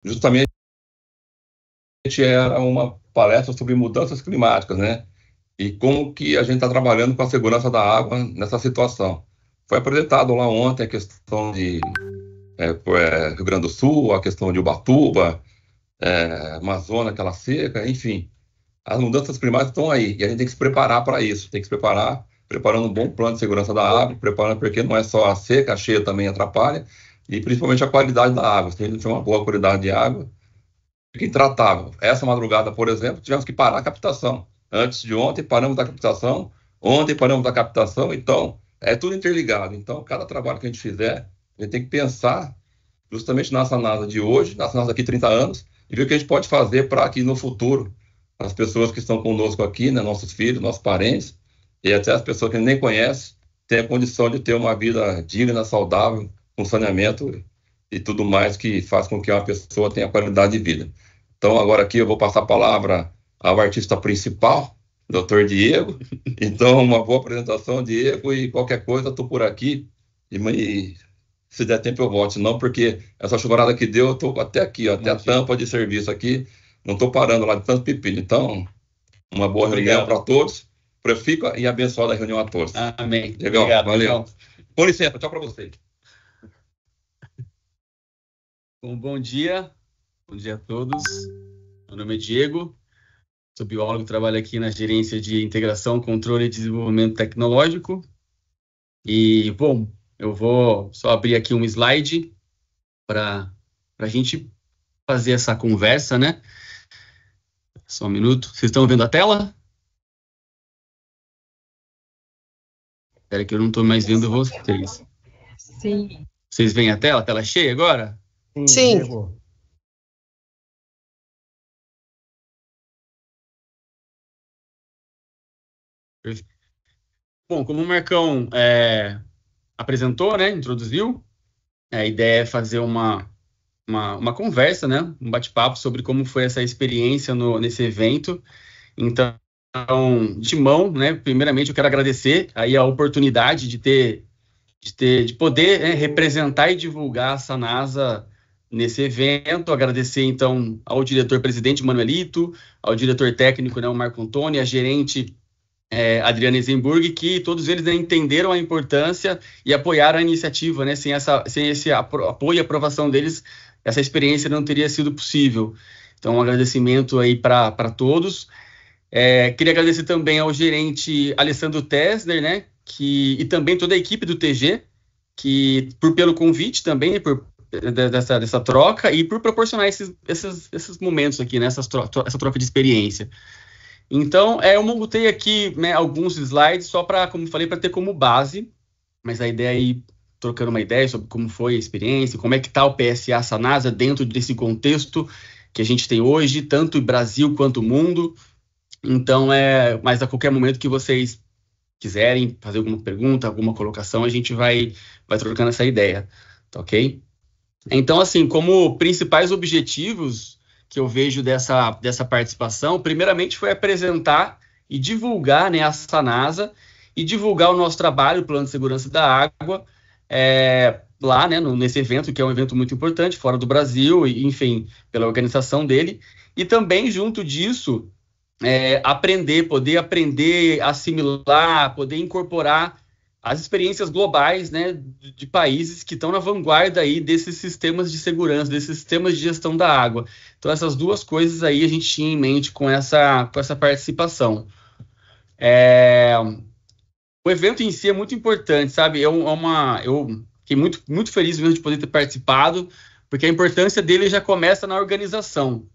Justamente era uma palestra sobre mudanças climáticas, né? E como que a gente está trabalhando com a segurança da água nessa situação. Foi apresentado lá ontem a questão de Rio Grande do Sul, a questão de Ubatuba, Amazônia, aquela seca, enfim. As mudanças climáticas estão aí e a gente tem que se preparar para isso, tem que se preparar, preparando um bom plano de segurança da água, preparando porque não é só a seca, a cheia também atrapalha, e principalmente a qualidade da água. Se a gente não tiver uma boa qualidade de água, fica intratável. Essa madrugada, por exemplo, tivemos que parar a captação. Antes de ontem, paramos a captação, ontem paramos a captação, então é tudo interligado. Então, cada trabalho que a gente fizer, a gente tem que pensar justamente na Sanasa de hoje, na Sanasa daqui 30 anos, e ver o que a gente pode fazer para que no futuro as pessoas que estão conosco aqui, né, nossos filhos, nossos parentes, e até as pessoas que a gente nem conhece, tenham condição de ter uma vida digna, saudável, com saneamento e tudo mais que faz com que uma pessoa tenha qualidade de vida. Então, agora aqui eu vou passar a palavra ao artista principal, Dr. Diego. Então, uma boa apresentação, Diego, e qualquer coisa, estou por aqui. E se der tempo eu volto, não, porque essa chuvarada que deu, eu estou até aqui, ó, até a tampa de serviço aqui, não estou parando lá de tanto pepino. Então, uma boa reunião para todos. Fica e abençoada a reunião a todos. Amém. Legal, obrigado, valeu. Legal. Com licença, tchau para vocês. Bom dia a todos. Meu nome é Diego, sou biólogo, trabalho aqui na gerência de integração, controle e desenvolvimento tecnológico. E, bom, eu vou só abrir aqui um slide para a gente fazer essa conversa, né? Só um minuto. Vocês estão vendo a tela? Espera que eu não estou mais vendo vocês. Sim. Vocês veem a tela? A tela cheia agora? Sim. Bom, como o Marcão apresentou, né, introduziu, a ideia é fazer uma conversa, né, um bate-papo sobre como foi essa experiência nesse evento. Então, de mão, né, primeiramente eu quero agradecer aí a oportunidade de poder representar e divulgar a Sanasa nesse evento. Agradecer, então, ao diretor-presidente Manuelito, ao diretor técnico, né, o Marco Antônio, a gerente Adriana Eisenburg, que todos eles entenderam a importância e apoiaram a iniciativa, né? Sem esse apoio e aprovação deles, essa experiência não teria sido possível. Então, um agradecimento aí para todos. Queria agradecer também ao gerente Alessandro Tessner, né? E também toda a equipe do TG, pelo convite também, dessa troca e por proporcionar esses momentos aqui, né? Essa troca de experiência. Então, eu montei aqui, né, alguns slides só para, como falei, para ter como base, mas a ideia é ir trocando uma ideia sobre como foi a experiência, como é que está o PSA Sanasa dentro desse contexto que a gente tem hoje, tanto o Brasil quanto o mundo. Então, mas a qualquer momento que vocês quiserem fazer alguma pergunta, alguma colocação, a gente vai trocando essa ideia, tá ok? Então, assim, como principais objetivos que eu vejo dessa participação, primeiramente foi apresentar e divulgar, né, a Sanasa e divulgar o nosso trabalho, o Plano de Segurança da Água, lá, né, nesse evento, que é um evento muito importante, fora do Brasil, e, enfim, pela organização dele, e também, junto disso, poder aprender, assimilar, poder incorporar as experiências globais, né, de países que estão na vanguarda aí desses sistemas de segurança, desses sistemas de gestão da água. Então, essas duas coisas aí a gente tinha em mente com essa participação. O evento em si é muito importante, sabe? Eu fiquei muito, muito feliz mesmo de poder ter participado, porque a importância dele já começa na organização,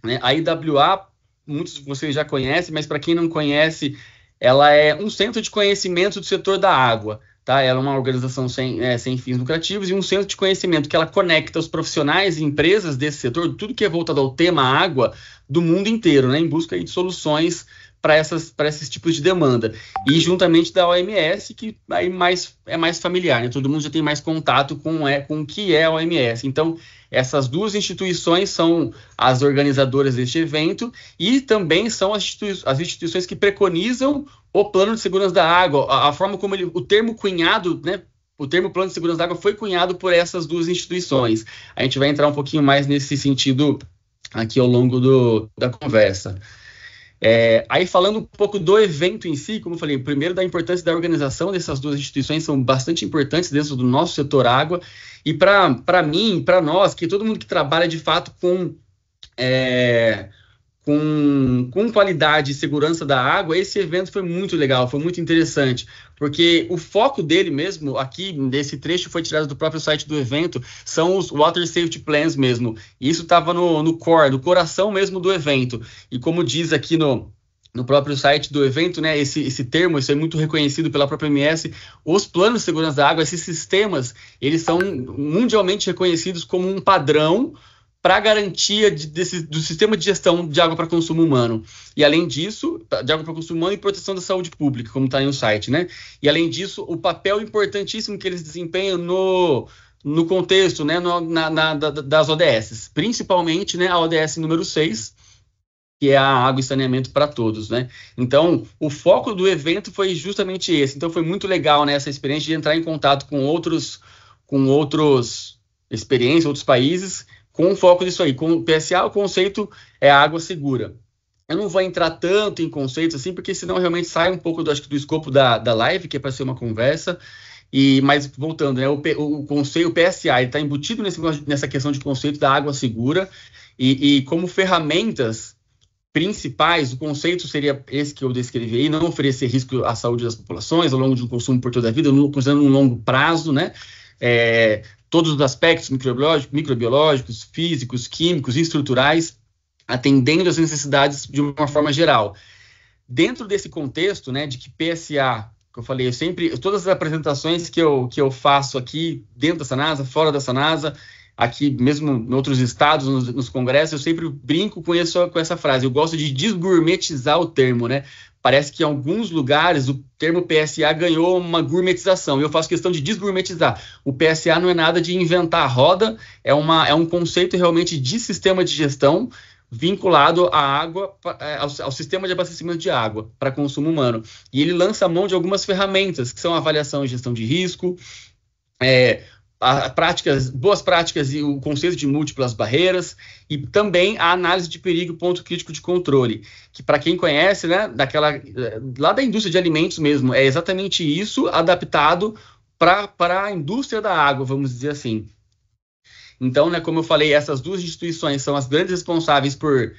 né? A IWA, muitos de vocês já conhecem, mas para quem não conhece, ela é um centro de conhecimento do setor da água, tá? Ela é uma organização sem fins lucrativos e um centro de conhecimento que ela conecta os profissionais e empresas desse setor, tudo que é voltado ao tema água, do mundo inteiro, né? Em busca aí de soluções para esses tipos de demanda. E juntamente da OMS, que aí é mais familiar, né? Todo mundo já tem mais contato com o que é a OMS. Então, essas duas instituições são as organizadoras deste evento e também são as instituições que preconizam o Plano de Segurança da Água, a forma como o termo cunhado, né, o termo plano de segurança da água foi cunhado por essas duas instituições. A gente vai entrar um pouquinho mais nesse sentido aqui ao longo da conversa. Aí falando um pouco do evento em si, como eu falei, primeiro da importância da organização dessas duas instituições, são bastante importantes dentro do nosso setor água, e para mim, para nós, que todo mundo que trabalha de fato com qualidade e segurança da água, esse evento foi muito legal, foi muito interessante, porque o foco dele mesmo, aqui nesse trecho foi tirado do próprio site do evento, são os Water Safety Plans mesmo, e isso estava no core, no coração mesmo do evento, e como diz aqui no próprio site do evento, né, esse termo, isso é muito reconhecido pela própria OMS, os planos de segurança da água, esses sistemas, eles são mundialmente reconhecidos como um padrão para a garantia do sistema de gestão de água para consumo humano. E, além disso, de água para consumo humano e proteção da saúde pública, como está aí no site, né? E, além disso, o papel importantíssimo que eles desempenham no contexto, né, das ODS, principalmente, né, a ODS número 6, que é a água e saneamento para todos, né? Então, o foco do evento foi justamente esse. Então, foi muito legal, né, essa experiência de entrar em contato com outros experiências, outros países, com o foco disso aí. Com o PSA, o conceito é água segura. Eu não vou entrar tanto em conceitos assim, porque senão realmente sai um pouco do escopo da live, que é para ser uma conversa. Mas voltando, né, o conceito, o PSA, está embutido nessa questão de conceito da água segura, e como ferramentas principais, o conceito seria esse que eu descrevi aí, não oferecer risco à saúde das populações ao longo de um consumo por toda a vida, considerando um longo prazo, né? Todos os aspectos microbiológicos, físicos, químicos e estruturais, atendendo às necessidades de uma forma geral. Dentro desse contexto, né, de que PSA, que eu falei, todas as apresentações que eu faço aqui, dentro da SANASA, fora da SANASA, aqui mesmo em outros estados, nos congressos, eu sempre brinco com essa frase, eu gosto de desgourmetizar o termo, né? Parece que em alguns lugares o termo PSA ganhou uma gourmetização, e eu faço questão de desgourmetizar. O PSA não é nada de inventar a roda, é um conceito realmente de sistema de gestão vinculado à água, ao sistema de abastecimento de água para consumo humano. E ele lança a mão de algumas ferramentas, que são a avaliação e gestão de risco, boas práticas e o conceito de múltiplas barreiras, e também a análise de perigo, ponto crítico de controle, que para quem conhece, né, lá da indústria de alimentos mesmo, é exatamente isso adaptado para a indústria da água, vamos dizer assim. Então, né, como eu falei, essas duas instituições são as grandes responsáveis por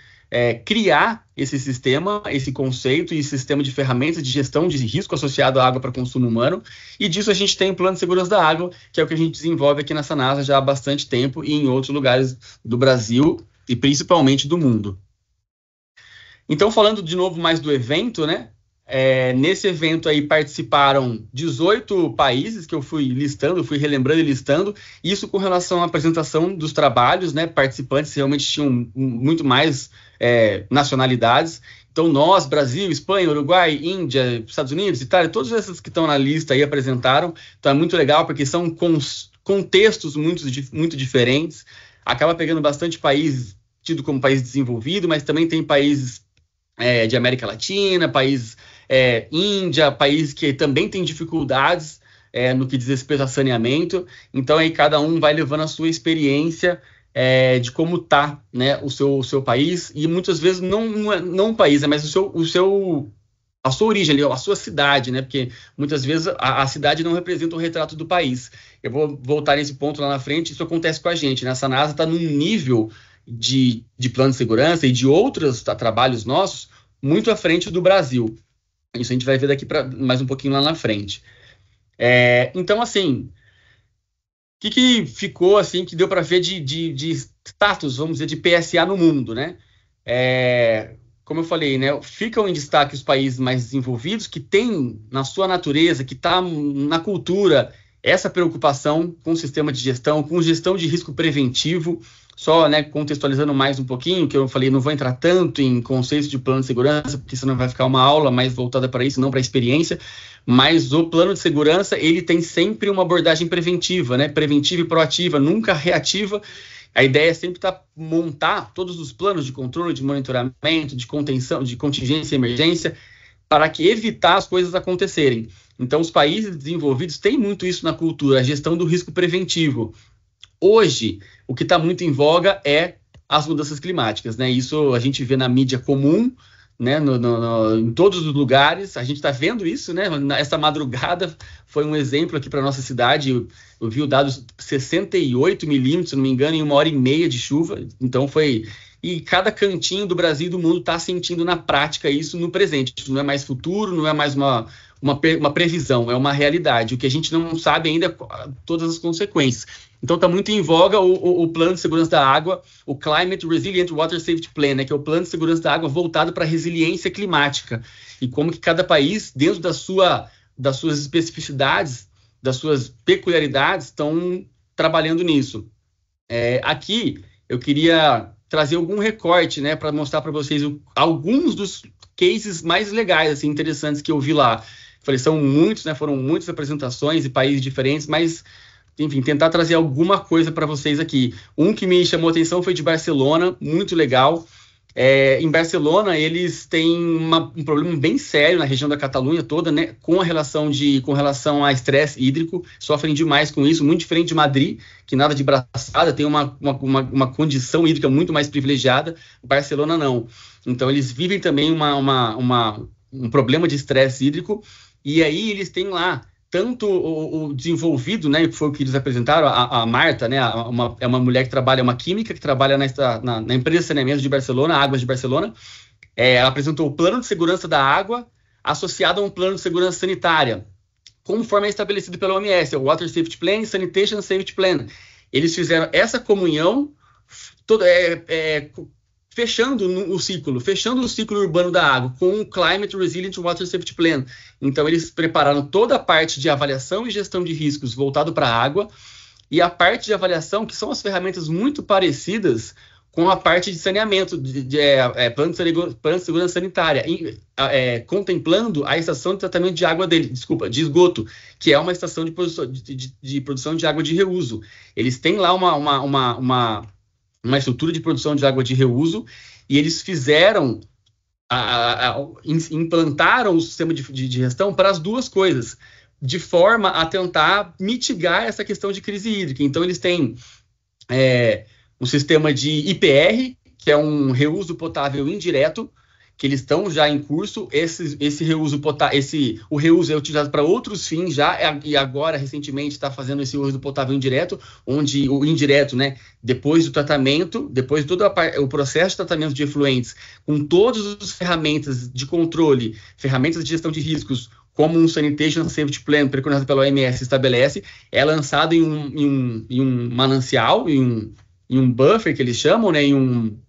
criar esse sistema, esse conceito e sistema de ferramentas de gestão de risco associado à água para consumo humano, e disso a gente tem o Plano de Segurança da Água, que é o que a gente desenvolve aqui na SANASA já há bastante tempo e em outros lugares do Brasil e principalmente do mundo. Então, falando de novo mais do evento, né? Nesse evento aí participaram 18 países que eu fui relembrando e listando, isso com relação à apresentação dos trabalhos, né? Participantes realmente tinham muito mais nacionalidades. Então nós, Brasil, Espanha, Uruguai, Índia, Estados Unidos, Itália, todas essas que estão na lista aí apresentaram. Então é muito legal porque são contextos muito diferentes. Acaba pegando bastante país tido como país desenvolvido, mas também tem países de América Latina, países Índia, país que também tem dificuldades no que diz respeito a saneamento. Então aí cada um vai levando a sua experiência de como está, né, o seu país, e muitas vezes não um país, mas a sua origem, a sua cidade, né, porque muitas vezes a cidade não representa um retrato do país. Eu vou voltar nesse ponto lá na frente, isso acontece com a gente, né? A SANASA está num nível de plano de segurança e de outros trabalhos nossos muito à frente do Brasil. Isso a gente vai ver daqui para mais um pouquinho lá na frente. Então, assim, o que ficou, assim, que deu para ver de status, vamos dizer, de PSA no mundo, né? Como eu falei, né, ficam em destaque os países mais desenvolvidos, que têm na sua natureza, que está na cultura, essa preocupação com o sistema de gestão, com gestão de risco preventivo. Só, né, contextualizando mais um pouquinho, que eu falei, não vou entrar tanto em conceitos de plano de segurança, porque senão vai ficar uma aula mais voltada para isso, não para a experiência, mas o plano de segurança, ele tem sempre uma abordagem preventiva, né, preventiva e proativa, nunca reativa. A ideia é sempre montar todos os planos de controle, de monitoramento, de contenção, de contingência e emergência, para que evitar as coisas acontecerem. Então, os países desenvolvidos têm muito isso na cultura, a gestão do risco preventivo. Hoje, o que está muito em voga é as mudanças climáticas, né? Isso a gente vê na mídia comum, né? Em todos os lugares, a gente está vendo isso, né? Essa madrugada foi um exemplo aqui para a nossa cidade, eu vi o dado 68 milímetros, se não me engano, em 1h30 de chuva, então foi... E cada cantinho do Brasil e do mundo está sentindo na prática isso no presente. Não é mais futuro, não é mais uma previsão, é uma realidade. O que a gente não sabe ainda é todas as consequências. Então está muito em voga o Plano de Segurança da Água, o Climate Resilient Water Safety Plan, né, que é o Plano de Segurança da Água voltado para a resiliência climática. E como que cada país, dentro das suas especificidades, das suas peculiaridades, estão trabalhando nisso. Aqui eu queria trazer algum recorte, né, para mostrar para vocês alguns dos cases mais legais, assim, interessantes que eu vi lá. Falei, são muitos, né, foram muitas apresentações e países diferentes, mas, enfim, tentar trazer alguma coisa para vocês aqui. Um que me chamou a atenção foi de Barcelona, muito legal. Em Barcelona, eles têm um problema bem sério na região da Catalunha toda, né, com relação a estresse hídrico, sofrem demais com isso, muito diferente de Madrid, que nada de braçada, tem uma condição hídrica muito mais privilegiada. Barcelona não. Então, eles vivem também um problema de estresse hídrico, e aí eles têm lá tanto o desenvolvido, né, que foi o que eles apresentaram, a Marta, né, é uma mulher que trabalha, uma química que trabalha na empresa de saneamento de Barcelona, Águas de Barcelona. Ela apresentou o plano de segurança da água associado a um plano de segurança sanitária, conforme é estabelecido pela OMS, o Water Safety Plan e Sanitation Safety Plan. Eles fizeram essa comunhão, fechando o ciclo urbano da água com o Climate Resilient Water Safety Plan. Então, eles prepararam toda a parte de avaliação e gestão de riscos voltado para a água e a parte de avaliação, que são as ferramentas muito parecidas com a parte de saneamento, plano de segurança sanitária, contemplando a estação de tratamento de água de esgoto, que é uma estação de produção de água de reuso. Eles têm lá uma estrutura de produção de água de reuso, e eles fizeram, implantaram o sistema de gestão para as duas coisas, de forma a tentar mitigar essa questão de crise hídrica. Então, eles têm um sistema de IPR, que é um reuso potável indireto, que eles estão já em curso. Esse reuso o reuso é utilizado para outros fins já, e agora, recentemente, está fazendo esse reuso potável indireto, onde o indireto, né, depois do tratamento, depois de todo o processo de tratamento de efluentes, com todas as ferramentas de controle, ferramentas de gestão de riscos, como um Sanitation Safety Plan, preconizado pela OMS, estabelece, é lançado em um manancial, em um buffer, que eles chamam, né, em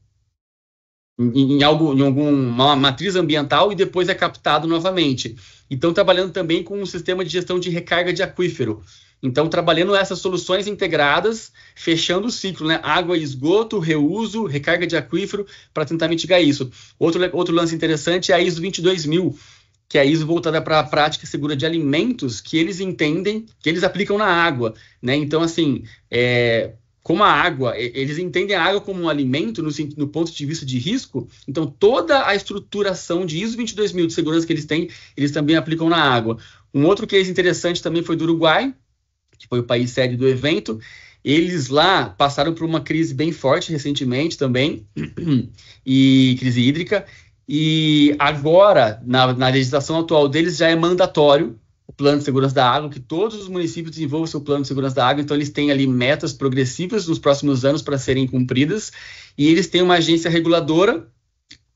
alguma matriz ambiental, e depois é captado novamente. Então, trabalhando também com um sistema de gestão de recarga de aquífero. Então, trabalhando essas soluções integradas, fechando o ciclo, né? Água e esgoto, reuso, recarga de aquífero, para tentar mitigar isso. Outro lance interessante é a ISO 22000, que é a ISO voltada para a prática segura de alimentos, que eles entendem, que eles aplicam na água, né? Então, assim, como a água, eles entendem a água como um alimento no ponto de vista de risco, então toda a estruturação de ISO 22000 de segurança que eles têm, eles também aplicam na água. Um outro case interessante também foi do Uruguai, que foi o país sede do evento. Eles lá passaram por uma crise bem forte recentemente também, e crise hídrica, e agora, na legislação atual deles, já é mandatório o plano de segurança da água, que todos os municípios desenvolvam seu plano de segurança da água. Então, eles têm ali metas progressivas nos próximos anos para serem cumpridas, e eles têm uma agência reguladora,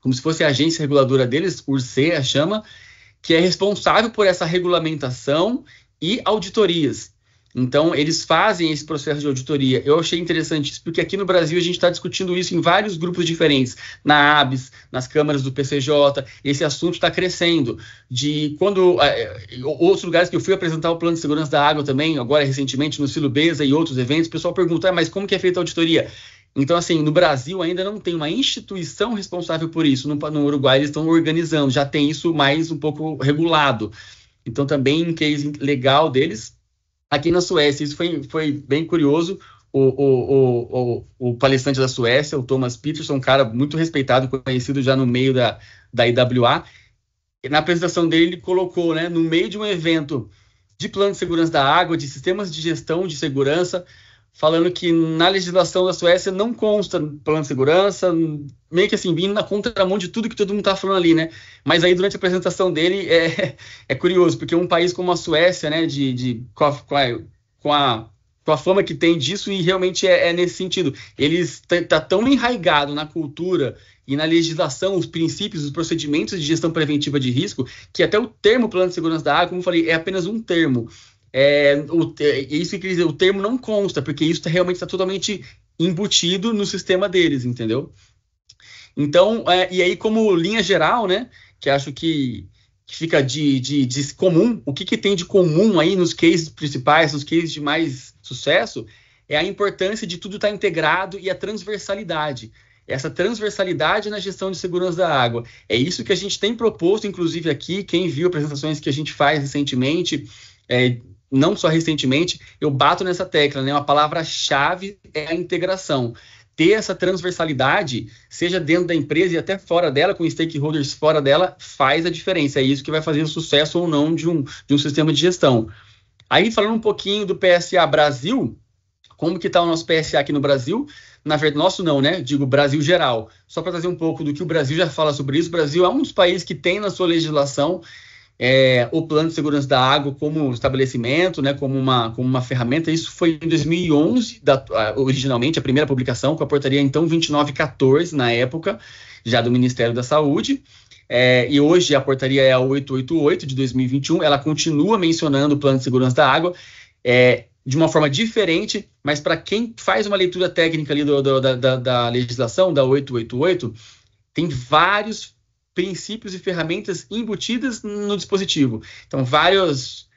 como se fosse a agência reguladora deles, URSE, a chama, que é responsável por essa regulamentação e auditorias. Então, eles fazem esse processo de auditoria. Eu achei interessante isso, porque aqui no Brasil a gente está discutindo isso em vários grupos diferentes, na ABS, nas câmaras do PCJ, esse assunto está crescendo. Outros lugares que eu fui apresentar o plano de segurança da água também, agora recentemente no Silo Beza e outros eventos, o pessoal pergunta, mas como que é feita a auditoria? Então, assim, no Brasil ainda não tem uma instituição responsável por isso. No Uruguai eles estão organizando, já tem isso mais um pouco regulado. Então, também um case legal deles. Aqui na Suécia, isso foi bem curioso. O palestrante da Suécia, o Thomas Peterson, um cara muito respeitado, conhecido já no meio da IWA, na apresentação dele, ele colocou, né, no meio de um evento de plano de segurança da água, de sistemas de gestão de segurança, falando que na legislação da Suécia não consta plano de segurança, meio que assim, vindo na contramão de tudo que todo mundo tá falando ali, né? Mas aí, durante a apresentação dele, é curioso, porque um país como a Suécia, né, com a fama que tem disso, e realmente é nesse sentido. Eles tá tão enraizado na cultura e na legislação, os princípios, os procedimentos de gestão preventiva de risco, que até o termo plano de segurança da água, como eu falei, é apenas um termo. Isso que quer dizer, o termo não consta, porque isso realmente está totalmente embutido no sistema deles, entendeu? Então, e aí, como linha geral, né, que acho que fica de comum, o que tem de comum aí nos cases principais, nos cases de mais sucesso, é a importância de tudo estar integrado e a transversalidade. Essa transversalidade na gestão de segurança da água. É isso que a gente tem proposto, inclusive aqui, quem viu apresentações que a gente faz recentemente, não só recentemente, eu bato nessa tecla, né? Uma palavra-chave é a integração. Ter essa transversalidade, seja dentro da empresa e até fora dela, com stakeholders fora dela, faz a diferença. É isso que vai fazer o sucesso ou não de um sistema de gestão. Aí, falando um pouquinho do PSA Brasil, como que está o nosso PSA aqui no Brasil? Na verdade, nosso não, né? Digo Brasil geral. Só para trazer um pouco do que o Brasil já fala sobre isso, o Brasil é um dos países que tem na sua legislação o plano de segurança da água como estabelecimento, né, como uma ferramenta. Isso foi em 2011, originalmente, a primeira publicação, com a portaria, então, 2914, na época, já do Ministério da Saúde. E hoje a portaria é a 888, de 2021, ela continua mencionando o plano de segurança da água, de uma forma diferente, mas para quem faz uma leitura técnica ali da legislação, da 888, tem vários princípios e ferramentas embutidas no dispositivo. Então, várias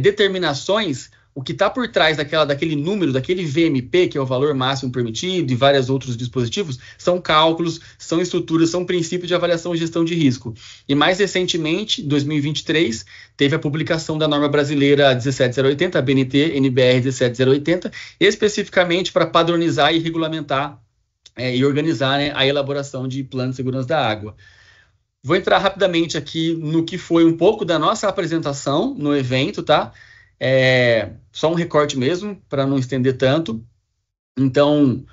determinações, o que está por trás daquele número, daquele VMP, que é o valor máximo permitido, e vários outros dispositivos, são cálculos, são estruturas, são princípios de avaliação e gestão de risco. E mais recentemente, em 2023, teve a publicação da norma brasileira 17080, a BNT NBR 17080, especificamente para padronizar e regulamentar e organizar, né, a elaboração de plano de segurança da água. Vou entrar rapidamente aqui no que foi um pouco da nossa apresentação no evento, tá? Só um recorte mesmo, para não estender tanto. Então,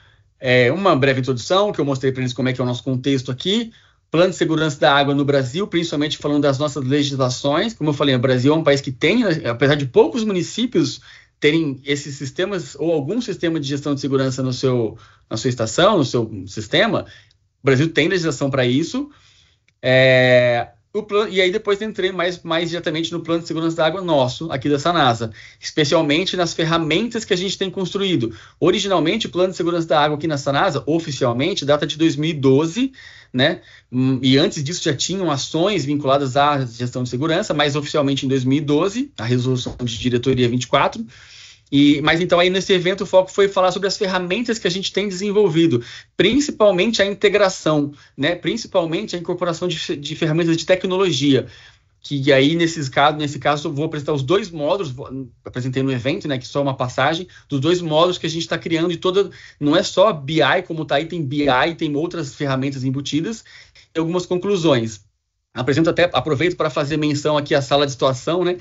uma breve introdução, que eu mostrei para eles como é que é o nosso contexto aqui. Plano de segurança da água no Brasil, principalmente falando das nossas legislações. Como eu falei, o Brasil é um país que tem, apesar de poucos municípios terem esses sistemas, ou algum sistema de gestão de segurança na sua estação, no seu sistema, o Brasil tem legislação para isso. E aí depois entrei mais diretamente no plano de segurança da água nosso, aqui da Sanasa, especialmente nas ferramentas que a gente tem construído. Originalmente, o plano de segurança da água aqui na Sanasa, oficialmente, data de 2012, né? E antes disso já tinham ações vinculadas à gestão de segurança, mas oficialmente em 2012, a resolução de diretoria 24. Mas então aí nesse evento o foco foi falar sobre as ferramentas que a gente tem desenvolvido, principalmente a integração, né? Principalmente a incorporação de ferramentas de tecnologia, que aí nesse caso eu vou apresentar os dois módulos, apresentei no evento, né, que só uma passagem dos dois módulos que a gente está criando, e não é só BI como está aí, tem BI, tem outras ferramentas embutidas, e algumas conclusões. Aproveito para fazer menção aqui à sala de situação, né?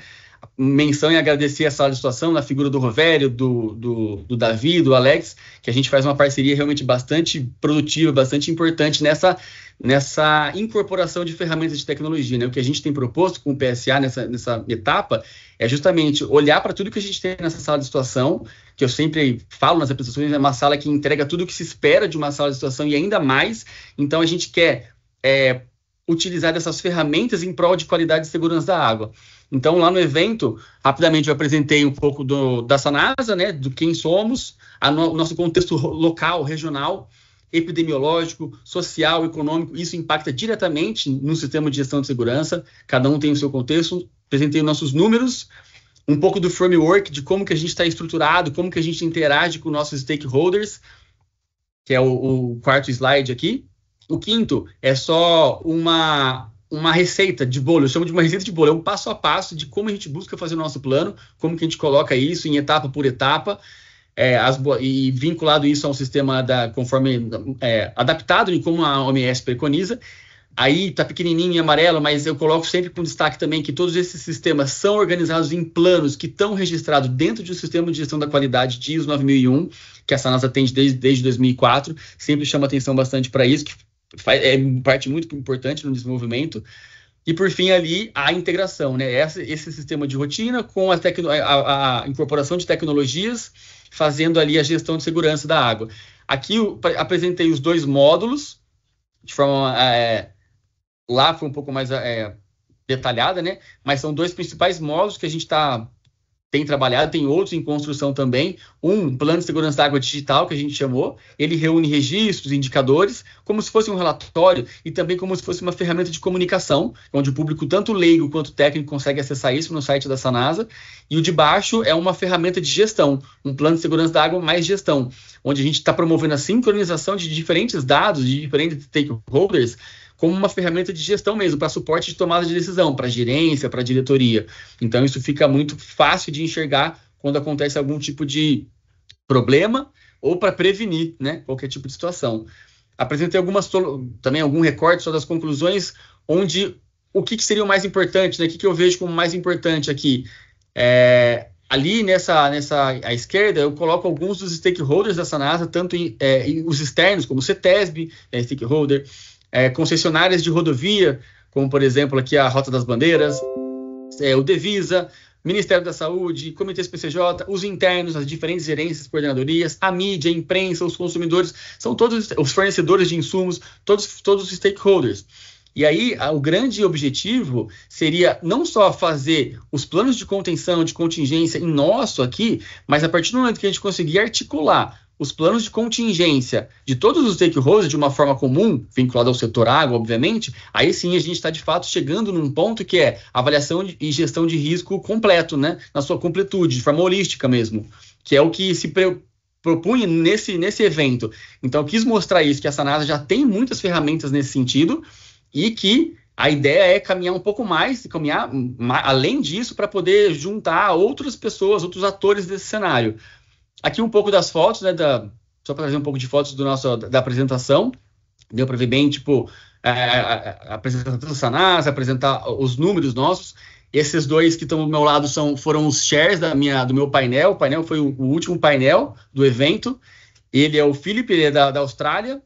Menção e agradecer a sala de situação na figura do Rovério, do Davi, do Alex, que a gente faz uma parceria realmente bastante produtiva, bastante importante nessa incorporação de ferramentas de tecnologia, né? O que a gente tem proposto com o PSA nessa etapa é justamente olhar para tudo que a gente tem nessa sala de situação, que eu sempre falo nas apresentações, é uma sala que entrega tudo o que se espera de uma sala de situação e ainda mais. Então a gente quer utilizar dessas ferramentas em prol de qualidade e segurança da água. Então, lá no evento, rapidamente eu apresentei um pouco da Sanasa, né, do quem somos, o nosso contexto local, regional, epidemiológico, social, econômico. Isso impacta diretamente no sistema de gestão de segurança, cada um tem o seu contexto. Apresentei nossos números, um pouco do framework, de como que a gente está estruturado, como que a gente interage com nossos stakeholders, que é o quarto slide aqui. O quinto é só uma receita de bolo, eu chamo de uma receita de bolo, é um passo a passo de como a gente busca fazer o nosso plano, como que a gente coloca isso em etapa por etapa, e vinculado isso a um sistema conforme adaptado e como a OMS preconiza. Aí tá pequenininho em amarelo, mas eu coloco sempre com destaque também que todos esses sistemas são organizados em planos que estão registrados dentro de um sistema de gestão da qualidade de ISO 9001, que a Sanasa atende desde 2004, sempre chama atenção bastante para isso, que é parte muito importante no desenvolvimento. E, por fim, ali, a integração, né? Esse sistema de rotina com a incorporação de tecnologias, fazendo ali a gestão de segurança da água. Aqui eu apresentei os 2 módulos, de forma... lá foi um pouco mais detalhada, né? Mas são 2 principais módulos que a gente tem trabalhado, tem outros em construção também. Um plano de segurança da água digital, que a gente chamou, ele reúne registros, indicadores, como se fosse um relatório e também como se fosse uma ferramenta de comunicação, onde o público, tanto leigo quanto técnico, consegue acessar isso no site da Sanasa. E o de baixo é uma ferramenta de gestão, um plano de segurança da água mais gestão, onde a gente está promovendo a sincronização de diferentes dados, de diferentes stakeholders, como uma ferramenta de gestão mesmo, para suporte de tomada de decisão, para gerência, para diretoria. Então, isso fica muito fácil de enxergar quando acontece algum tipo de problema ou para prevenir, né, qualquer tipo de situação. Apresentei também algum recorte sobre as conclusões, onde o que seria o mais importante, né, o que eu vejo como mais importante aqui. Ali à esquerda, eu coloco alguns dos stakeholders da Sanasa, tanto os externos, como o CETESB, stakeholder, concessionárias de rodovia, como, por exemplo, aqui a Rota das Bandeiras, o Devisa, Ministério da Saúde, Comitê PCJ, os internos, as diferentes gerências, coordenadorias, a mídia, a imprensa, os consumidores, são todos os fornecedores de insumos, todos os stakeholders. E aí, o grande objetivo seria não só fazer os planos de contenção, de contingência em nosso aqui, mas a partir do momento que a gente conseguir articular os planos de contingência de todos os stakeholders de uma forma comum, vinculado ao setor água, obviamente, aí sim a gente está, de fato, chegando num ponto que é avaliação e gestão de risco completo, né? Na sua completude, de forma holística mesmo, que é o que se propunha nesse evento. Então, eu quis mostrar isso, que a Sanasa já tem muitas ferramentas nesse sentido e que a ideia é caminhar um pouco mais, caminhar além disso, para poder juntar outras pessoas, outros atores desse cenário. Aqui um pouco das fotos, né, só para trazer um pouco de fotos da apresentação. Deu para ver bem, tipo, a apresentação da Sanasa, apresentar os números nossos. Esses 2 que estão do meu lado foram os shares do meu painel. O painel foi o último painel do evento. Ele é o Philip, ele é da Austrália.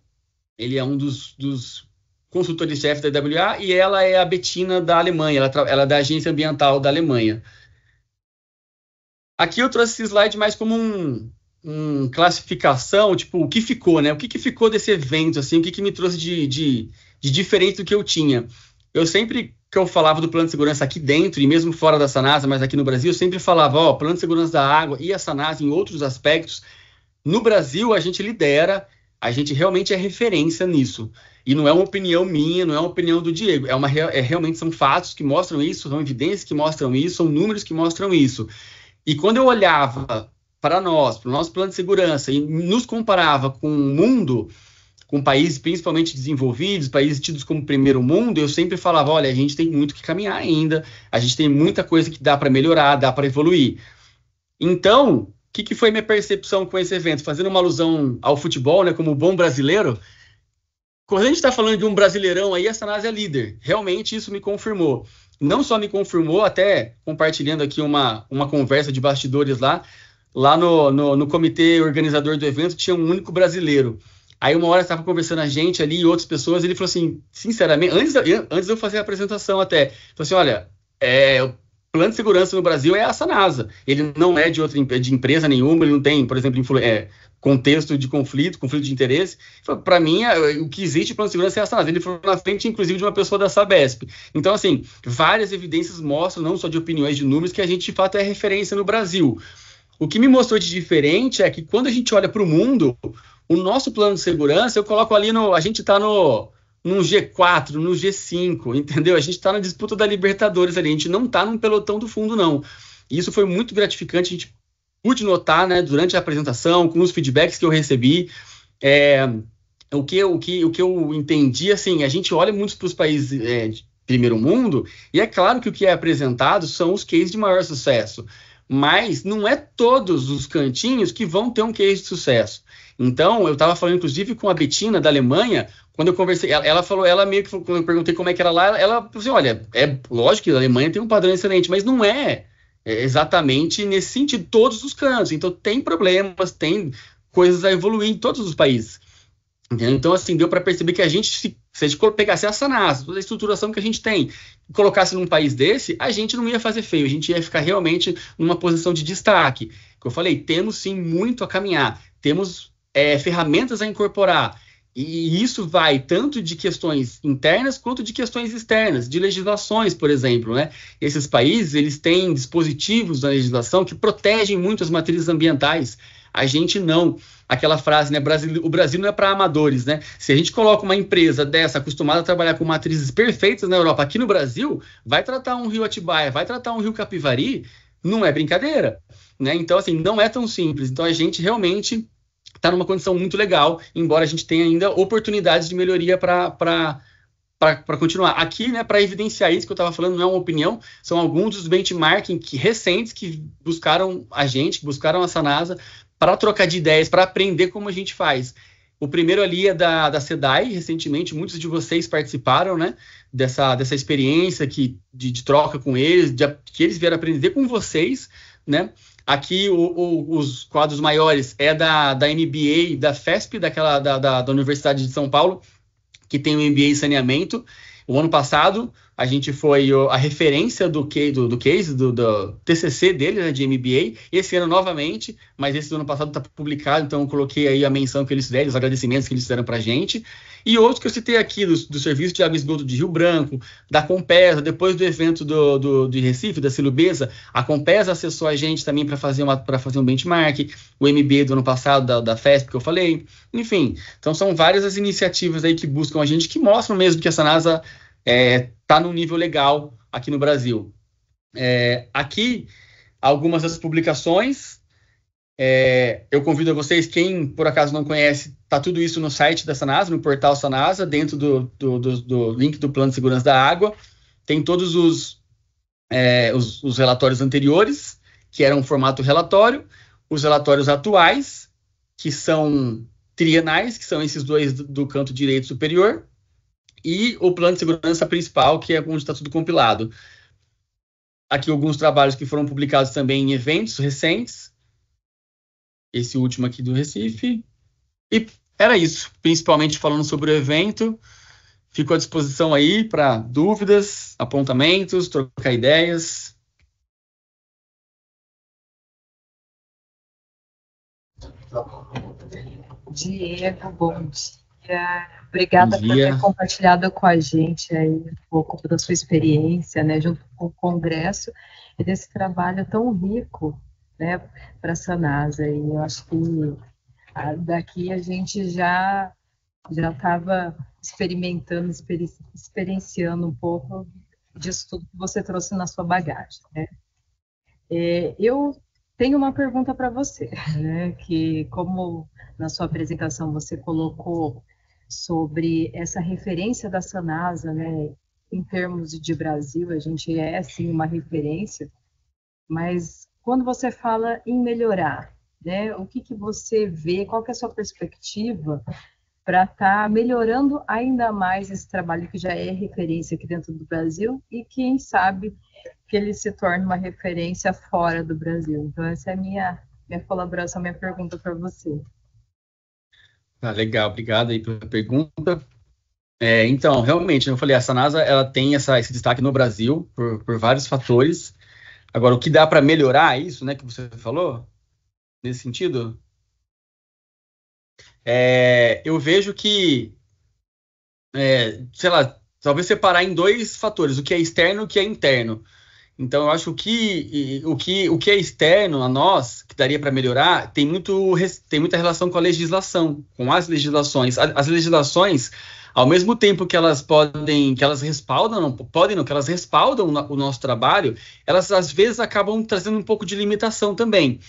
Ele é um dos consultores-chefe da IWA, e ela é a Bettina da Alemanha. Ela é da Agência Ambiental da Alemanha. Aqui eu trouxe esse slide mais como um classificação, tipo, o que ficou, né? O que ficou desse evento, assim, o que me trouxe de diferente do que eu tinha. Eu sempre que eu falava do plano de segurança aqui dentro, e mesmo fora da Sanasa, mas aqui no Brasil, eu sempre falava, plano de segurança da água e a Sanasa em outros aspectos. No Brasil, a gente lidera, a gente realmente é referência nisso. E não é uma opinião minha, não é uma opinião do Diego, realmente são fatos que mostram isso, são evidências que mostram isso, são números que mostram isso. E quando eu olhava para o nosso plano de segurança, e nos comparava com o mundo, com países principalmente desenvolvidos, países tidos como primeiro mundo, eu sempre falava, olha, a gente tem muito que caminhar ainda, a gente tem muita coisa que dá para melhorar, dá para evoluir. Então, o que foi minha percepção com esse evento? Fazendo uma alusão ao futebol, né, como bom brasileiro, quando a gente está falando de um brasileirão aí, a Sanasa é líder. Realmente isso me confirmou. Não só me confirmou, até compartilhando aqui uma conversa de bastidores lá no comitê organizador do evento, tinha um único brasileiro. Aí uma hora estava conversando a gente ali e outras pessoas, ele falou assim, sinceramente, antes de eu fazer a apresentação até, falou assim, olha, o plano de segurança no Brasil é a Sanasa. Ele não é de empresa nenhuma, ele não tem, por exemplo, contexto de conflito de interesse. Para mim, o que existe plano de segurança é a Sanasa. Ele falou na frente, inclusive, de uma pessoa da Sabesp. Então, assim, várias evidências mostram, não só de opiniões, de números, que a gente, de fato, é referência no Brasil. O que me mostrou de diferente é que, quando a gente olha para o mundo, o nosso plano de segurança, eu coloco ali a gente está no G4, no G5, entendeu? A gente está na disputa da Libertadores ali, a gente não está num pelotão do fundo, não. E isso foi muito gratificante, a gente pude notar, né, durante a apresentação, com os feedbacks que eu recebi. O que eu entendi, assim, a gente olha muito para os países de primeiro mundo, e é claro que o que é apresentado são os cases de maior sucesso, mas não é todos os cantinhos que vão ter um case de sucesso. Então, eu estava falando, inclusive, com a Bettina, da Alemanha, quando eu conversei, ela falou, ela meio que, quando eu perguntei como é que era lá, ela falou assim, olha, é lógico que a Alemanha tem um padrão excelente, mas não é exatamente nesse sentido, todos os cantos. Então, tem problemas, tem coisas a evoluir em todos os países. Entendeu? Então, assim, deu para perceber que a gente, se a gente pegasse a Sanasa, toda a estruturação que a gente tem, e colocasse num país desse, a gente não ia fazer feio, a gente ia ficar realmente numa posição de destaque. Que eu falei, temos sim muito a caminhar, temos ferramentas a incorporar, e isso vai tanto de questões internas quanto de questões externas, de legislações, por exemplo, né? Esses países, eles têm dispositivos na legislação que protegem muito as matrizes ambientais. A gente não. Aquela frase, né? O Brasil não é para amadores, né? Se a gente coloca uma empresa dessa acostumada a trabalhar com matrizes perfeitas na Europa, aqui no Brasil, vai tratar um rio Atibaia, vai tratar um rio Capivari, não é brincadeira, né? Então, assim, não é tão simples. Então, a gente realmente está numa condição muito legal, embora a gente tenha ainda oportunidades de melhoria para continuar. Aqui, né, para evidenciar isso que eu estava falando, não é uma opinião, são alguns dos benchmarking recentes que buscaram a gente, que buscaram a Sanasa, para trocar de ideias, para aprender como a gente faz. O primeiro ali é da SEDAI, recentemente, muitos de vocês participaram, né, dessa experiência de troca com eles, que eles vieram aprender com vocês, né? Aqui os quadros maiores é da MBA, da FESP, da Universidade de São Paulo, que tem o MBA em saneamento. O ano passado, a gente foi a referência do case, do TCC dele, né, de MBA. Esse ano, novamente, mas esse do ano passado está publicado, então eu coloquei aí a menção que eles fizeram, os agradecimentos que eles fizeram para a gente. E outros que eu citei aqui, do Serviço de Água e Esgoto de Rio Branco, da Compesa, depois do evento de Recife, da Silubeza, a Compesa acessou a gente também para fazer um benchmark, o MBA do ano passado, da FESP, que eu falei. Enfim, então são várias as iniciativas aí que buscam a gente, que mostram mesmo que a Sanasa está num nível legal aqui no Brasil. Aqui, algumas das publicações, eu convido a vocês, quem por acaso não conhece, está tudo isso no site da Sanasa, no portal Sanasa, dentro do link do Plano de Segurança da Água, tem todos os relatórios anteriores, que eram um formato relatório, os relatórios atuais, que são trienais, que são esses dois do canto direito superior, e o plano de segurança principal, que é onde está tudo compilado. Aqui alguns trabalhos que foram publicados também em eventos recentes, esse último aqui do Recife, e era isso, principalmente falando sobre o evento. Fico à disposição aí para dúvidas, apontamentos, trocar ideias. Diego, bom dia. Obrigada por ter compartilhado com a gente aí um pouco da sua experiência, né, junto com o Congresso, e desse trabalho tão rico, né, para a Sanasa. E eu acho que daqui a gente já estava experimentando, experienciando um pouco disso tudo que você trouxe na sua bagagem, né? Eu tenho uma pergunta para você, né, que como na sua apresentação você colocou sobre essa referência da Sanasa, né, em termos de Brasil, a gente é, sim, uma referência, mas quando você fala em melhorar, né, o que você vê, qual que é a sua perspectiva para estar melhorando ainda mais esse trabalho que já é referência aqui dentro do Brasil e quem sabe que ele se torne uma referência fora do Brasil? Então, essa é a minha colaboração, minha pergunta para você. Legal, obrigado aí pela pergunta. Então, realmente, eu falei, a Sanasa ela tem esse destaque no Brasil por vários fatores. Agora, o que dá para melhorar isso, né, que você falou, nesse sentido? Eu vejo que, sei lá, talvez separar em dois fatores, o que é externo e o que é interno. Então, eu acho que o que é externo a nós, que daria para melhorar, tem muita relação com a legislação, com as legislações. As legislações, ao mesmo tempo que elas respaldam o nosso trabalho, elas às vezes acabam trazendo um pouco de limitação também.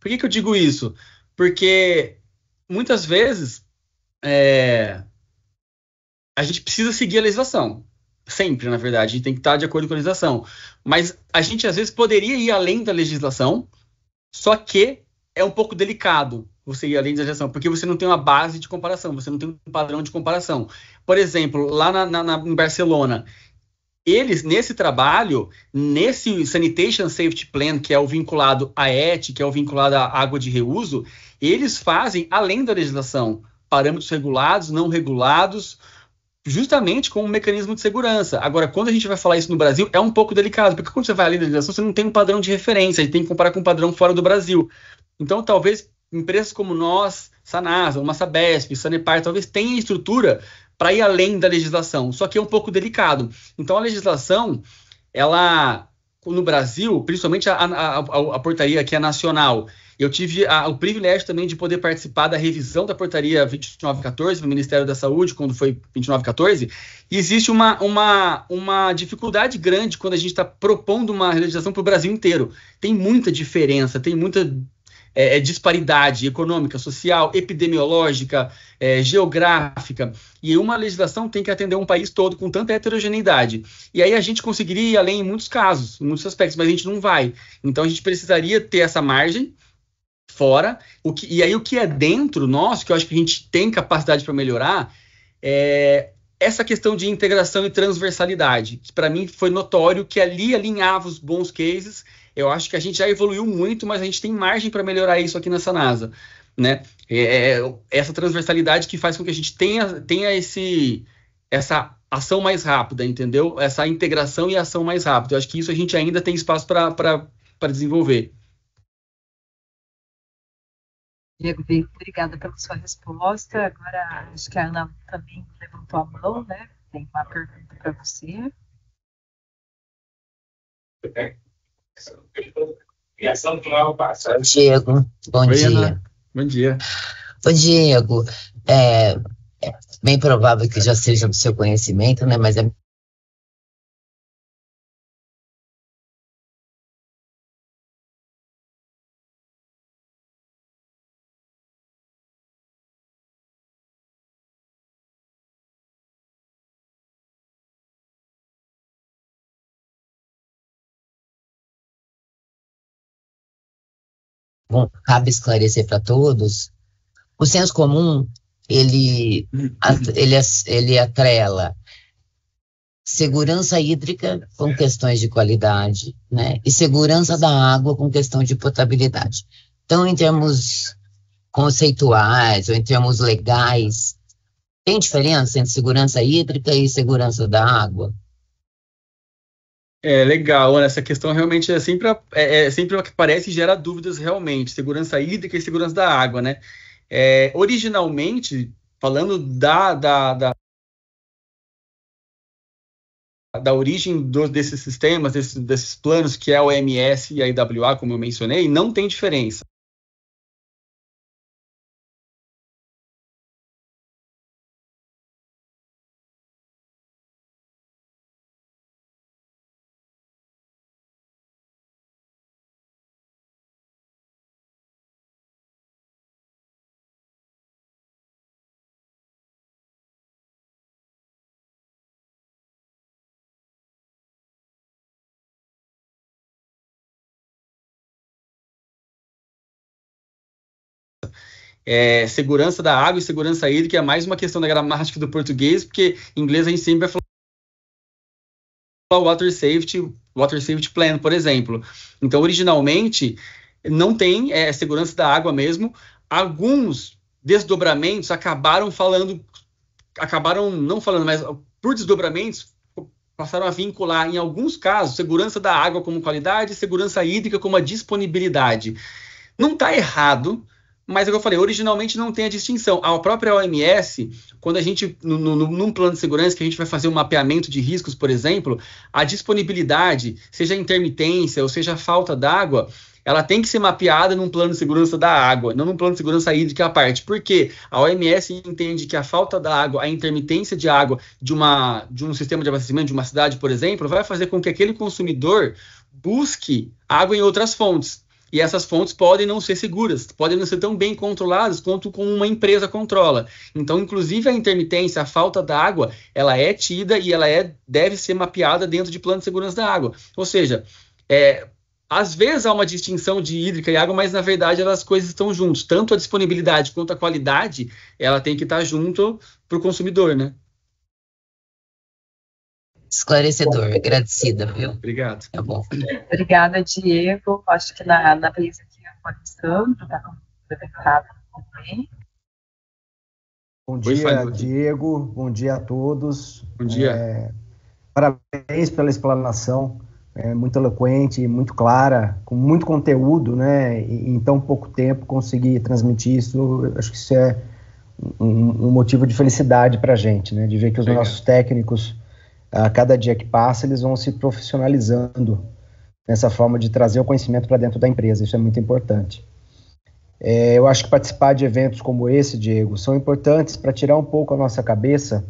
Por que eu digo isso? Porque muitas vezes a gente precisa seguir a legislação. sempre, na verdade, a gente tem que estar de acordo com a legislação. Mas a gente, às vezes, poderia ir além da legislação, só que é um pouco delicado você ir além da legislação, porque você não tem uma base de comparação, você não tem um padrão de comparação. Por exemplo, lá em Barcelona, eles, nesse trabalho, nesse Sanitation Safety Plan, que é o vinculado à ET, que é o vinculado à água de reuso, eles fazem, além da legislação, parâmetros regulados, não regulados, justamente com um mecanismo de segurança. Agora, quando a gente vai falar isso no Brasil, é um pouco delicado, porque quando você vai além da legislação, você não tem um padrão de referência, a gente tem que comparar com um padrão fora do Brasil. Então, talvez, empresas como nós, Sanasa, uma Sabesp, Sanepar, talvez tenham estrutura para ir além da legislação, só que é um pouco delicado. Então, a legislação, ela, no Brasil, principalmente a portaria que é nacional, eu tive o privilégio também de poder participar da revisão da portaria 2914 do Ministério da Saúde, quando foi 2914, e existe uma dificuldade grande quando a gente está propondo uma legislação para o Brasil inteiro. Tem muita diferença, tem muita disparidade econômica, social, epidemiológica, geográfica, e uma legislação tem que atender um país todo com tanta heterogeneidade. E aí a gente conseguiria ir além em muitos casos, em muitos aspectos, mas a gente não vai. Então a gente precisaria ter essa margem fora, e aí o que é dentro nosso, que eu acho que a gente tem capacidade para melhorar, é essa questão de integração e transversalidade, que para mim foi notório que ali alinhava os bons cases. Eu acho que a gente já evoluiu muito, mas a gente tem margem para melhorar isso aqui na Sanasa, né? Essa transversalidade que faz com que a gente tenha essa ação mais rápida, entendeu? Essa integração e ação mais rápida. Eu acho que isso a gente ainda tem espaço para desenvolver. Diego, obrigada pela sua resposta. Agora, acho que a Ana também levantou a mão, né? Tem uma pergunta para você. Diego, bom dia. Ana. Bom dia. Ô, Diego, é bem provável que já seja do seu conhecimento, né? Mas é bom, cabe esclarecer para todos. O senso comum, ele atrela segurança hídrica com questões de qualidade, né? E segurança da água com questão de potabilidade. Então, em termos conceituais ou em termos legais, tem diferença entre segurança hídrica e segurança da água? Legal, Ana, essa questão realmente é sempre o que aparece e gera dúvidas realmente, segurança hídrica e segurança da água, né? Originalmente, falando da origem desses sistemas, desses planos, que é a OMS e a IWA, como eu mencionei, não tem diferença. Segurança da água e segurança hídrica é mais uma questão da gramática do português, porque em inglês a gente sempre vai falar Water Safety Plan, por exemplo. Então, originalmente, não tem segurança da água mesmo. Alguns desdobramentos acabaram não falando, mas por desdobramentos, passaram a vincular, em alguns casos, segurança da água como qualidade e segurança hídrica como a disponibilidade. Não está errado, mas é o que eu falei, originalmente não tem a distinção. A própria OMS, quando a gente, num plano de segurança, que a gente vai fazer um mapeamento de riscos, por exemplo, a disponibilidade, seja a intermitência ou seja a falta d'água, ela tem que ser mapeada num plano de segurança da água, não num plano de segurança hídrica à parte. Por quê? A OMS entende que a falta da água, a intermitência de água de um sistema de abastecimento de uma cidade, por exemplo, vai fazer com que aquele consumidor busque água em outras fontes. e essas fontes podem não ser seguras, podem não ser tão bem controladas quanto como uma empresa controla. Então, inclusive, a intermitência, a falta d'água, ela é tida e ela deve ser mapeada dentro de plano de segurança da água. Ou seja, às vezes há uma distinção de hídrica e água, mas na verdade as coisas estão juntas. Tanto a disponibilidade quanto a qualidade, ela tem que estar junto para o consumidor, né? Esclarecedor, agradecida, viu? Obrigado. Tá bom. Obrigada, Diego. Acho que na vez aqui a Alessandro está conectado também. Bom dia, Diego. Bom dia a todos. Bom dia. Parabéns pela explanação. Muito eloquente, muito clara, com muito conteúdo, né? E em tão pouco tempo conseguir transmitir isso, acho que isso é um motivo de felicidade para a gente, né? De ver que os nossos técnicos, a cada dia que passa, eles vão se profissionalizando nessa forma de trazer o conhecimento para dentro da empresa. Isso é muito importante. Eu acho que participar de eventos como esse, Diego, são importantes para tirar um pouco a nossa cabeça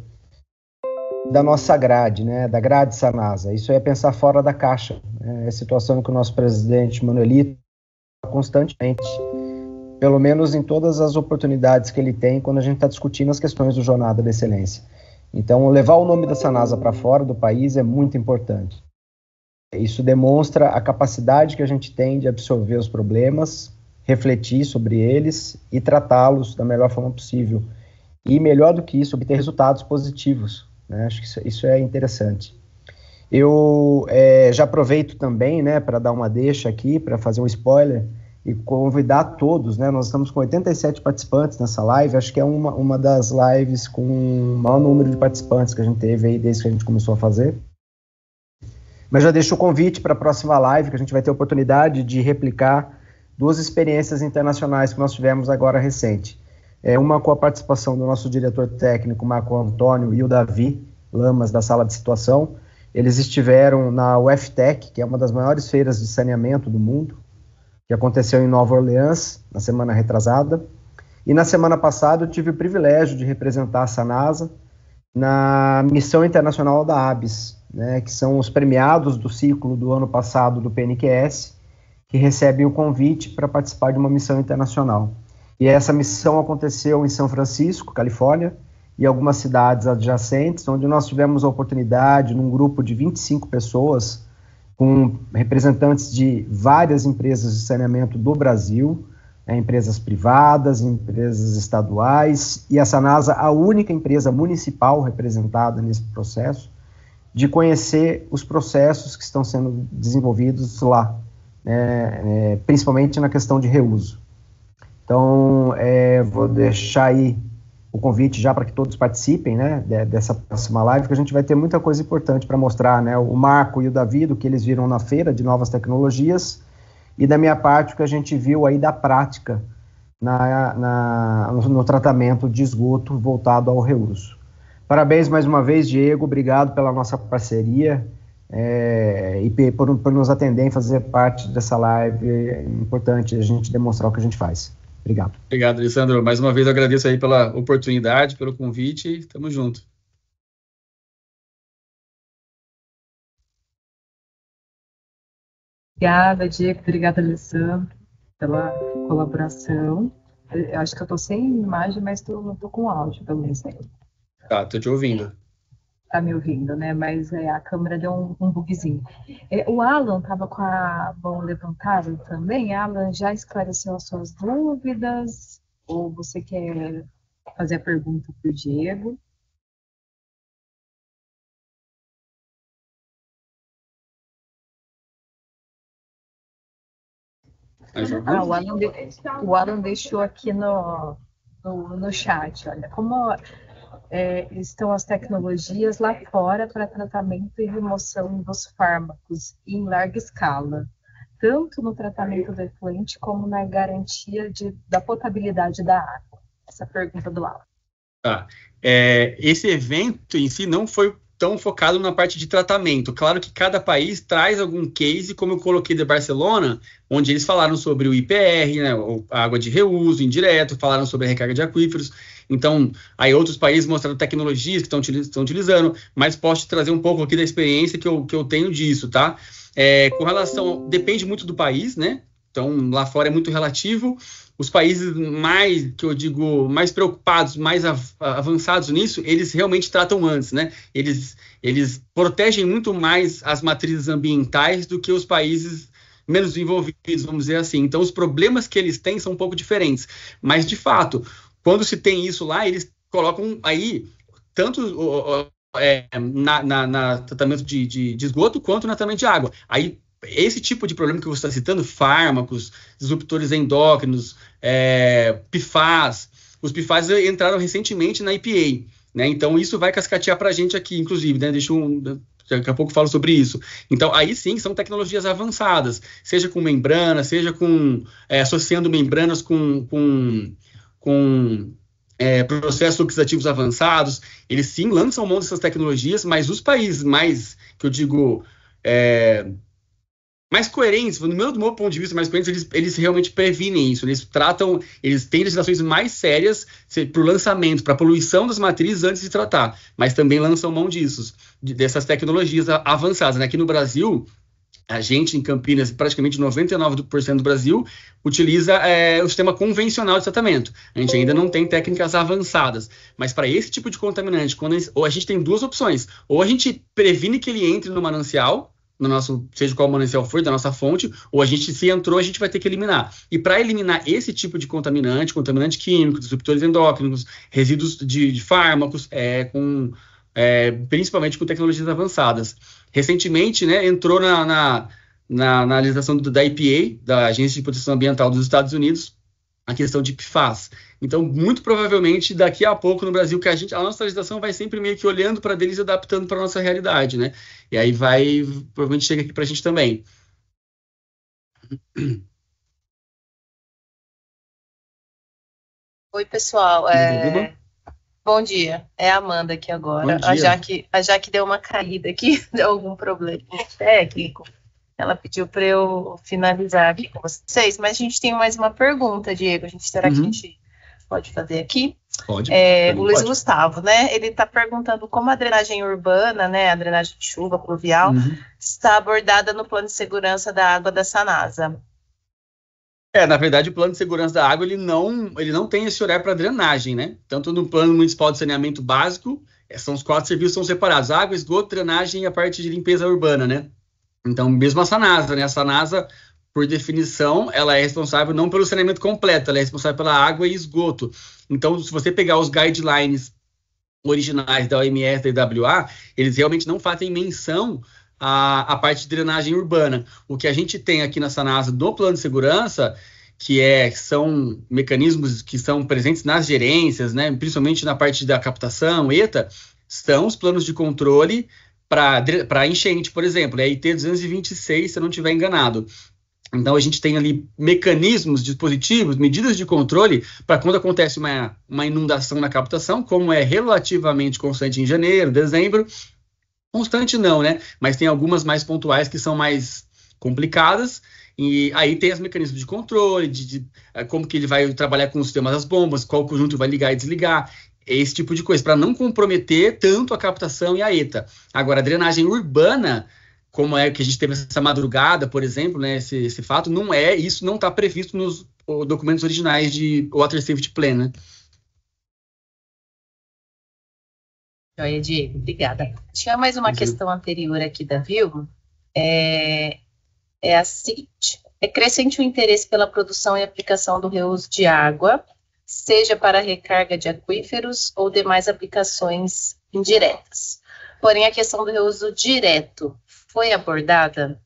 da nossa grade, né, da grade Sanasa. Isso é pensar fora da caixa. É a situação que o nosso presidente Manuelito constantemente, pelo menos em todas as oportunidades que ele tem quando a gente está discutindo as questões do Jornada da Excelência. Então, levar o nome da Sanasa para fora do país é muito importante. Isso demonstra a capacidade que a gente tem de absorver os problemas, refletir sobre eles e tratá-los da melhor forma possível. E, melhor do que isso, obter resultados positivos. Né? Acho que isso é interessante. Eu já aproveito também, né, para dar uma deixa aqui, para fazer um spoiler e convidar todos, né? Nós estamos com 87 participantes nessa live, acho que é uma das lives com o maior número de participantes que a gente teve aí desde que a gente começou a fazer. Mas já deixo o convite para a próxima live, que a gente vai ter a oportunidade de replicar 2 experiências internacionais que nós tivemos agora recente. Uma com a participação do nosso diretor técnico, Marco Antônio, e o Davi Lamas, da Sala de Situação. Eles estiveram na UFTech, que é uma das maiores feiras de saneamento do mundo, que aconteceu em Nova Orleans, na semana retrasada. E na semana passada eu tive o privilégio de representar a Sanasa na missão internacional da ABS, né, que são os premiados do ciclo do ano passado do PNQS, que recebem o convite para participar de uma missão internacional. E essa missão aconteceu em São Francisco, Califórnia, e algumas cidades adjacentes, onde nós tivemos a oportunidade, num grupo de 25 pessoas, com representantes de várias empresas de saneamento do Brasil, empresas privadas, empresas estaduais, e a Sanasa, a única empresa municipal representada nesse processo, de conhecer os processos que estão sendo desenvolvidos lá, principalmente na questão de reuso. Então, vou deixar aí o convite já para que todos participem, né, dessa próxima live, que a gente vai ter muita coisa importante para mostrar, né, o Marco e o Davi, do que eles viram na feira de novas tecnologias, e da minha parte, o que a gente viu aí da prática no tratamento de esgoto voltado ao reuso. Parabéns mais uma vez, Diego, obrigado pela nossa parceria e por nos atender em fazer parte dessa live. É importante a gente demonstrar o que a gente faz. Obrigado. Obrigado, Alessandro. Mais uma vez eu agradeço aí pela oportunidade, pelo convite. Tamo junto. Obrigada, Diego. Obrigada, Alessandro, pela colaboração. Eu acho que eu estou sem imagem, mas não estou com áudio, pelo menos. Tá, estou te ouvindo. Tá me ouvindo, né? Mas a câmera deu um bugzinho. O Alan estava com a mão levantada também. Alan, já esclareceu as suas dúvidas? Ou você quer fazer a pergunta para o Diego? O Alan deixou aqui no chat, olha, como estão as tecnologias lá fora para tratamento e remoção dos fármacos em larga escala, tanto no tratamento do efluente como na garantia da potabilidade da água. Essa pergunta do Alan. Tá. Esse evento em si não foi tão focado na parte de tratamento. Claro que cada país traz algum case, como eu coloquei de Barcelona, onde eles falaram sobre o IPR, né, a água de reuso indireto, falaram sobre a recarga de aquíferos. Então, aí outros países mostraram tecnologias que estão utilizando, mas posso te trazer um pouco aqui da experiência que eu tenho disso, tá? Com relação, depende muito do país, né? Então, lá fora é muito relativo. Os países mais, que eu digo, mais preocupados, mais avançados nisso, eles realmente tratam antes, né? Eles protegem muito mais as matrizes ambientais do que os países menos desenvolvidos, vamos dizer assim. Então, os problemas que eles têm são um pouco diferentes. Mas, de fato, quando se tem isso lá, eles colocam aí tanto na tratamento de esgoto quanto no tratamento de água. Aí, esse tipo de problema que você está citando, fármacos, disruptores endócrinos, PFAS, os PFAS entraram recentemente na EPA, né? Então isso vai cascatear para a gente aqui, inclusive, né? Daqui a pouco eu falo sobre isso. Então aí sim são tecnologias avançadas, seja com membrana, seja com associando membranas com processos oxidativos avançados. Eles sim lançam mão dessas tecnologias, mas os países mais, que eu digo, mais coerentes, do meu ponto de vista, mais coerentes, eles realmente previnem isso, eles têm legislações mais sérias para o lançamento, para a poluição das matrizes antes de tratar, mas também lançam mão dessas tecnologias avançadas, né? Aqui no Brasil, a gente em Campinas, praticamente 99% do Brasil, utiliza o sistema convencional de tratamento. A gente ainda não tem técnicas avançadas, mas para esse tipo de contaminante, ou a gente tem duas opções, ou a gente previne que ele entre no manancial, seja qual manancial for, da nossa fonte, ou se entrou, a gente vai ter que eliminar. E para eliminar esse tipo de contaminante químico, disruptores endócrinos, resíduos de fármacos, principalmente com tecnologias avançadas. Recentemente, né, entrou na legislação da EPA, da Agência de Proteção Ambiental dos Estados Unidos, a questão de PFAS. Então, muito provavelmente, daqui a pouco no Brasil, a nossa legislação vai sempre meio que olhando para deles e adaptando para a nossa realidade, né? E aí provavelmente chega aqui para a gente também. Oi, pessoal. Bom dia. É a Amanda aqui agora. A Jaque deu uma caída aqui, deu algum problema técnico. Ela pediu para eu finalizar aqui com vocês, mas a gente tem mais uma pergunta, Diego. Será que a gente pode fazer aqui? Pode. O Luiz Gustavo, né? Ele está perguntando como a drenagem urbana, né, a drenagem de chuva pluvial, está abordada no plano de segurança da água da Sanasa. Na verdade, o plano de segurança da água, ele não tem esse olhar para drenagem, né? Tanto no plano municipal de saneamento básico, são os 4 serviços são separados: água, esgoto, drenagem e a parte de limpeza urbana, né? Então, mesmo a Sanasa, né? A Sanasa, por definição, ela é responsável não pelo saneamento completo, ela é responsável pela água e esgoto. Então, se você pegar os guidelines originais da OMS e da IWA, eles realmente não fazem menção à parte de drenagem urbana. O que a gente tem aqui na Sanasa, do plano de segurança, são mecanismos que são presentes nas gerências, né? Principalmente na parte da captação, ETA, são os planos de controle para enchente, por exemplo, é IT 226, se eu não estiver enganado. Então, a gente tem ali mecanismos, dispositivos, medidas de controle para quando acontece uma inundação na captação, como é relativamente constante em janeiro, dezembro. Constante não, né? Mas tem algumas mais pontuais que são mais complicadas, e aí tem os mecanismos de controle, como que ele vai trabalhar com o sistema das bombas, qual conjunto vai ligar e desligar, esse tipo de coisa, para não comprometer tanto a captação e a ETA. Agora, a drenagem urbana, como é que a gente teve essa madrugada, por exemplo, né, esse fato, isso não está previsto nos documentos originais de Water Safety Plan, né? Joia, Diego, obrigada. Tinha mais uma questão anterior aqui da Vilma, é a seguinte: é crescente o interesse pela produção e aplicação do reuso de água, seja para recarga de aquíferos ou demais aplicações indiretas. Porém, a questão do reuso direto foi abordada?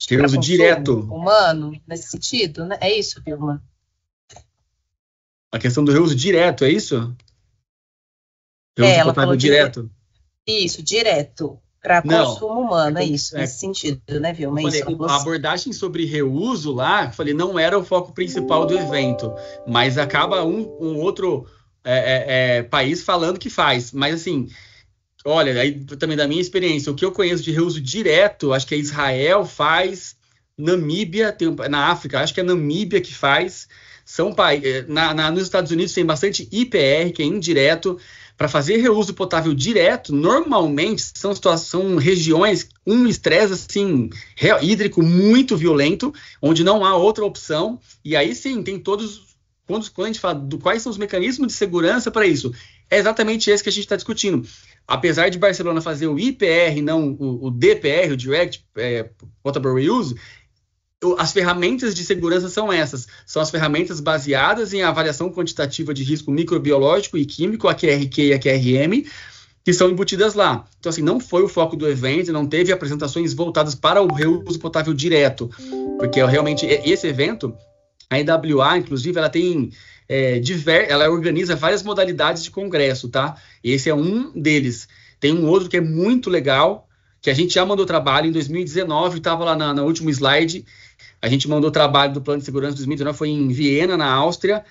Reuso direto humano, nesse sentido, né? É isso, Vilma? A questão do reuso direto, é isso? Ela falou direto. Isso, direto, para consumo humano, nesse sentido, né, Vilma? A abordagem sobre reuso lá, não era o foco principal do evento, mas acaba um outro país falando que faz. Mas, assim, olha, aí também da minha experiência, o que eu conheço de reuso direto, acho que Israel faz, Namíbia, na África, acho que é Namíbia que faz, nos Estados Unidos tem bastante IPR, que é indireto, para fazer reuso potável direto, normalmente são regiões com um estresse assim, hídrico muito violento, onde não há outra opção, e aí sim, tem todos, quando a gente fala quais são os mecanismos de segurança para isso, é exatamente esse que a gente está discutindo. Apesar de Barcelona fazer o IPR, não o DPR, o Direct Potable Reuse, as ferramentas de segurança são essas. São as ferramentas baseadas em avaliação quantitativa de risco microbiológico e químico, a QRQ e a QRM, que são embutidas lá. Então, assim, não foi o foco do evento, não teve apresentações voltadas para o reuso potável direto, porque realmente esse evento, a EWA, inclusive, ela tem ela organiza várias modalidades de congresso, tá? Esse é um deles. Tem um outro que é muito legal, que a gente já mandou trabalho em 2019, estava lá no último slide. A gente mandou trabalho do Plano de Segurança de 2019, foi em Viena, na Áustria,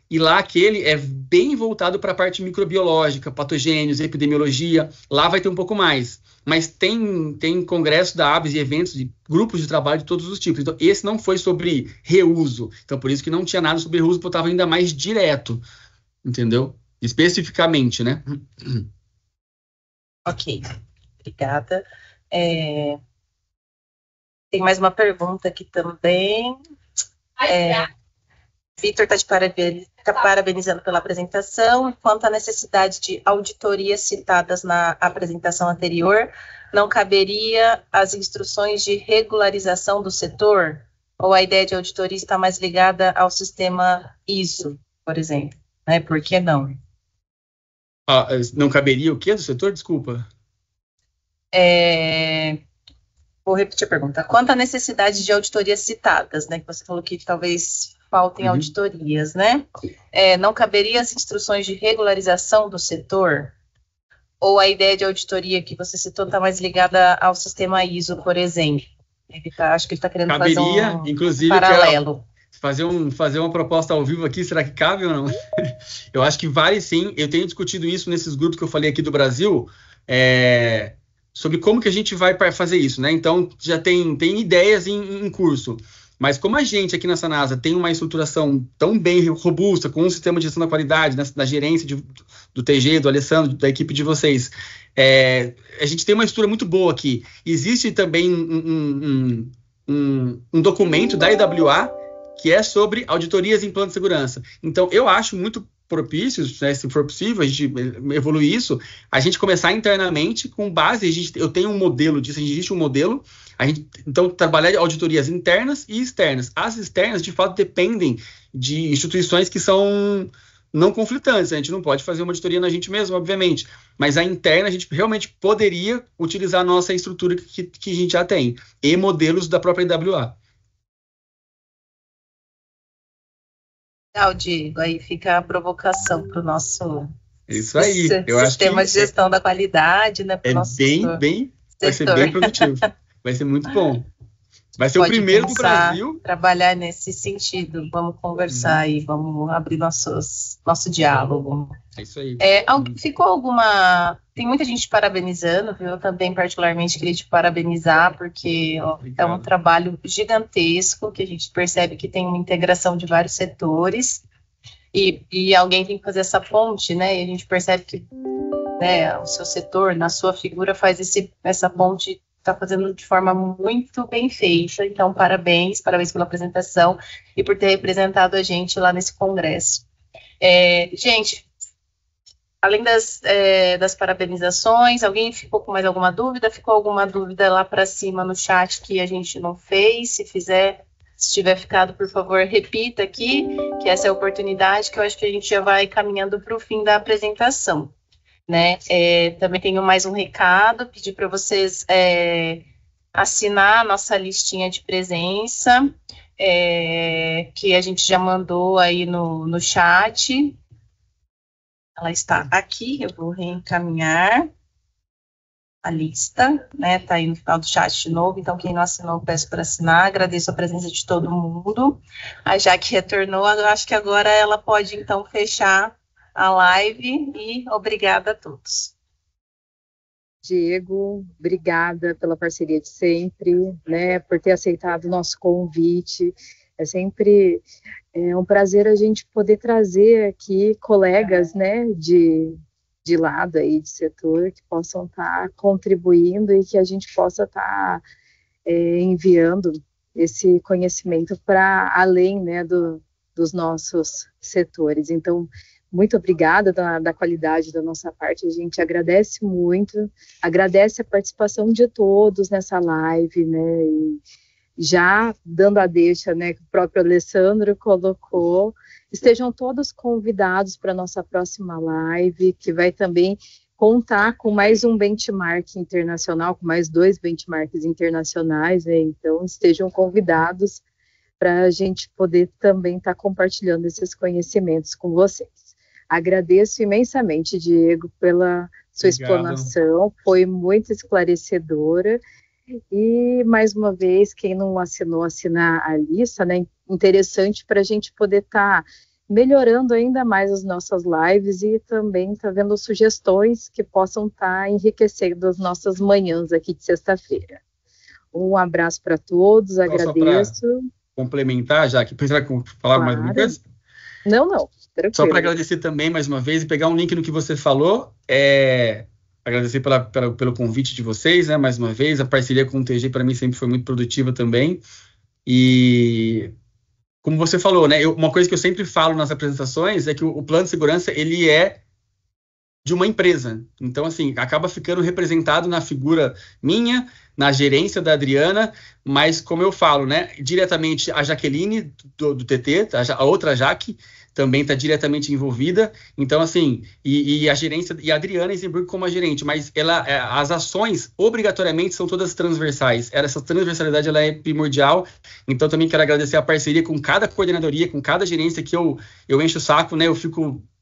e lá aquele é bem voltado para a parte microbiológica, patogênios, epidemiologia, lá vai ter um pouco mais. Mas tem congresso da ABS e eventos de grupos de trabalho de todos os tipos. Então, esse não foi sobre reuso. Então, por isso que não tinha nada sobre reuso, porque estava ainda mais direto, entendeu? Especificamente, né? Ok, obrigada. Tem mais uma pergunta aqui também. Vitor está parabenizando pela apresentação. Quanto à necessidade de auditorias citadas na apresentação anterior, não caberia as instruções de regularização do setor? Ou a ideia de auditoria está mais ligada ao sistema ISO, por exemplo? Né? Por que não? Não caberia o quê do setor? Desculpa. Vou repetir a pergunta. Quanto à necessidade de auditorias citadas, né? Que você falou que talvez faltem auditorias, né? Não caberia as instruções de regularização do setor? Ou a ideia de auditoria que você citou está mais ligada ao sistema ISO, por exemplo? Acho que ele está querendo fazer um paralelo. Fazer uma proposta ao vivo aqui, será que cabe ou não? Eu acho que vale sim. Eu tenho discutido isso nesses grupos que eu falei aqui do Brasil, sobre como que a gente vai fazer isso, né? Então, já tem ideias em curso. Mas como a gente aqui na Sanasa tem uma estruturação tão bem robusta, com um sistema de gestão da qualidade, da gerência do TG, do Alessandro, da equipe de vocês, a gente tem uma estrutura muito boa aqui. Existe também um documento da EWA que é sobre auditorias em plano de segurança. Então, eu acho muito propício, né, se for possível, a gente evoluir isso, a gente começar internamente com base, eu tenho um modelo disso, existe um modelo, então, trabalhar auditorias internas e externas. As externas, de fato, dependem de instituições que são não conflitantes. A gente não pode fazer uma auditoria na gente mesmo, obviamente, mas a interna a gente realmente poderia utilizar a nossa estrutura que a gente já tem, e modelos da própria EWA. Legal, Diego, aí fica a provocação para o nosso Isso aí. Sistema de gestão da qualidade, né? Vai ser bem produtivo. Vai ser muito bom. Vai ser o primeiro do Brasil. Trabalhar nesse sentido. Vamos conversar aí, vamos abrir nosso diálogo. É isso aí. Ficou alguma... Tem muita gente parabenizando, viu? Eu também particularmente queria te parabenizar, porque é um trabalho gigantesco, que a gente percebe que tem uma integração de vários setores, e alguém tem que fazer essa ponte, né? E a gente percebe que, né, o seu setor, na sua figura, faz essa ponte, está fazendo de forma muito bem feita. Então, parabéns pela apresentação e por ter representado a gente lá nesse congresso. Gente, além das parabenizações, alguém ficou com mais alguma dúvida? Ficou alguma dúvida lá para cima no chat que a gente não fez? Se tiver ficado, por favor, repita aqui, que essa é a oportunidade, que eu acho que a gente já vai caminhando para o fim da apresentação. Né? Também tenho mais um recado, pedir para vocês assinar a nossa listinha de presença, que a gente já mandou aí no chat. Ela está aqui, eu vou reencaminhar a lista, né? Está aí no final do chat de novo, então quem não assinou, peço para assinar. Agradeço a presença de todo mundo. A Jaque retornou, eu acho que agora ela pode então fechar a live, e obrigada a todos. Diego, obrigada pela parceria de sempre, né, por ter aceitado o nosso convite. É sempre um prazer a gente poder trazer aqui colegas, né, de de lado aí de setor que possam estar contribuindo e que a gente possa estar enviando esse conhecimento para além, né, dos nossos setores. Então, muito obrigada da qualidade da nossa parte, a gente agradece muito, agradece a participação de todos nessa live, né, e já dando a deixa, né, que o próprio Alessandro colocou, estejam todos convidados para a nossa próxima live, que vai também contar com mais um benchmark internacional, com mais 2 benchmarks internacionais, né, então estejam convidados para a gente poder também estar compartilhando esses conhecimentos com vocês. Agradeço imensamente, Diego, pela sua explanação, foi muito esclarecedora. E, mais uma vez, quem não assinou, assinar a lista, né? Interessante para a gente poder estar melhorando ainda mais as nossas lives e também vendo sugestões que possam estar enriquecendo as nossas manhãs aqui de sexta-feira. Um abraço para todos, agradeço. Só complementar, já que pensava falar mais uma coisa? Não, tranquilo. Só para agradecer também mais uma vez e pegar um link no que você falou, agradecer pelo convite de vocês, né, mais uma vez, a parceria com o TG para mim sempre foi muito produtiva também, e como você falou, né, uma coisa que eu sempre falo nas apresentações é que o plano de segurança, ele é de uma empresa, então assim, acaba ficando representado na figura minha, na gerência da Adriana, mas como eu falo, né, diretamente a Jaqueline do TT, a outra Jaque, também está diretamente envolvida, então assim, e a gerência, e a Adriana Eisenberg como a gerente, mas as ações obrigatoriamente são todas transversais, essa transversalidade ela é primordial, então também quero agradecer a parceria com cada coordenadoria, com cada gerência que eu encho o saco, né,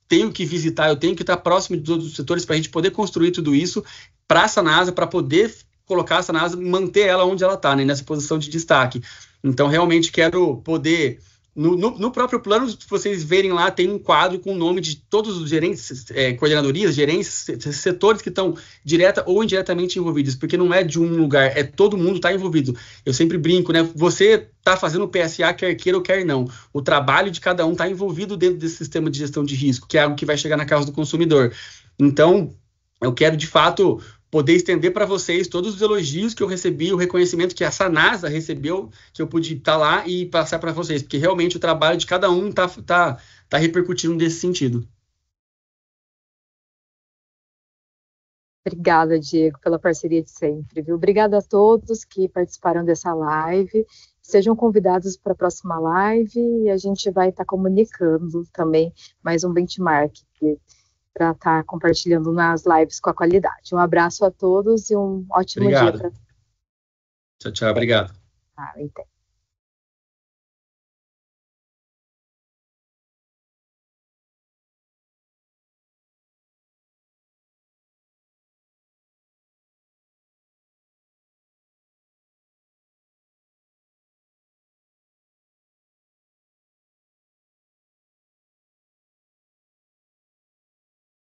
tenho que visitar, eu tenho que estar próximo de todos os setores para a gente poder construir tudo isso para a Sanasa, para poder colocar a Sanasa, manter ela onde ela está, né, nessa posição de destaque. Então, realmente quero poder, no próprio plano, se vocês verem lá, tem um quadro com o nome de todos os gerentes, coordenadorias, gerentes, setores que estão direta ou indiretamente envolvidos, porque não é de um lugar, todo mundo está envolvido. Eu sempre brinco, né? Você está fazendo o PSA, quer queira ou quer não. O trabalho de cada um está envolvido dentro desse sistema de gestão de risco, que é algo que vai chegar na casa do consumidor. Então, eu quero, de fato, poder estender para vocês todos os elogios que eu recebi, o reconhecimento que a Sanasa recebeu, que eu pude estar lá e passar para vocês, porque realmente o trabalho de cada um está repercutindo nesse sentido. Obrigada, Diego, pela parceria de sempre, viu? Obrigada a todos que participaram dessa live. Sejam convidados para a próxima live e a gente vai estar comunicando também mais um benchmark para estar compartilhando nas lives com a qualidade. Um abraço a todos e um ótimo dia. Tchau, obrigado. Entendo.